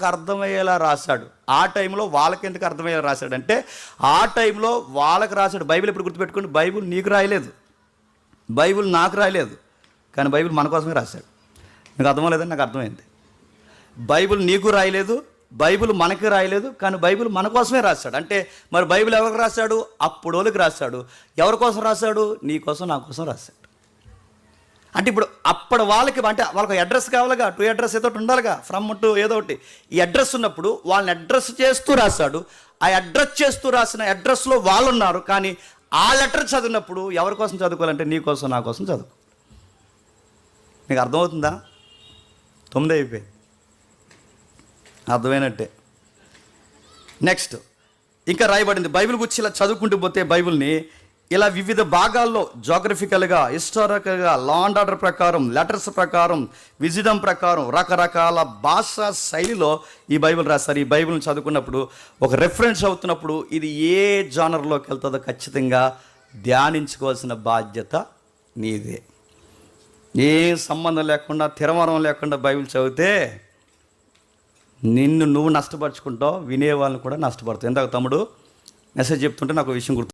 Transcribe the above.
అర్థమయ్యేలా రాశాడు. ఆ టైంలో వాళ్ళకి ఎందుకు అర్థమయ్యేలా రాశాడంటే, ఆ టైంలో వాళ్ళకి రాశాడు. బైబిల్ ఇప్పుడు గుర్తుపెట్టుకోండి, బైబిల్ నీకు రాయలేదు, బైబిల్ నాకు రాయలేదు, కానీ బైబిల్ మన కోసమే రాశాడు. నీకు అర్థమలేదని నాకు అర్థమైంది. బైబిల్ నీకు రాయలేదు, బైబిల్ మనకి రాయలేదు, కానీ బైబిల్ మన కోసమే రాశాడు. అంటే మరి బైబిల్ ఎవరికి రాశాడు? అప్పుడోళ్ళకి రాశాడు. ఎవరి కోసం రాశాడు? నీ కోసం, నా కోసం రాశాడు. అంటే ఇప్పుడు అప్పటి వాళ్ళకి, అంటే వాళ్ళకి అడ్రస్ కావాలిగా, టు అడ్రస్ ఏదో ఒకటి ఉండాలిగా, ఫ్రమ్ టు ఏదో ఒకటి. ఈ అడ్రస్ ఉన్నప్పుడు వాళ్ళని అడ్రస్ చేస్తూ రాశాడు. ఆ అడ్రస్ చేస్తూ రాసిన అడ్రస్లో వాళ్ళు ఉన్నారు, కానీ ఆ లెటర్ చదివినప్పుడు ఎవరి కోసం చదువుకోవాలంటే నీ కోసం, నా కోసం చదువుకో. నీకు అర్థమవుతుందా? 9 అయిపోయింది, అర్థమైనట్టే. నెక్స్ట్ ఇంకా రాయబడింది. బైబిల్ గురించి ఇలా చదువుకుంటూ పోతే బైబిల్ని ఇలా వివిధ భాగాల్లో జోగ్రఫికల్గా, హిస్టారికల్గా, లా అండ్ ఆర్డర్ ప్రకారం, లెటర్స్ ప్రకారం, విజిడమ్ ప్రకారం, రకరకాల భాషా శైలిలో ఈ బైబిల్ రాస్తారు. ఈ బైబిల్ని చదువుకున్నప్పుడు ఒక రెఫరెన్స్ అవుతున్నప్పుడు ఇది ఏ జానర్లోకి వెళ్తుందో ఖచ్చితంగా ధ్యానించుకోవాల్సిన బాధ్యత నీదే. ఏం సంబంధం లేకుండా, తిరమరం లేకుండా బైబిల్ చదివితే నిన్ను నువ్వు నష్టపరుచుకుంటావు, వినే వాళ్ళని కూడా నష్టపడతావు. ఇందాక తమ్ముడు మెసేజ్ చెప్తుంటే నాకు విషయం గుర్తు.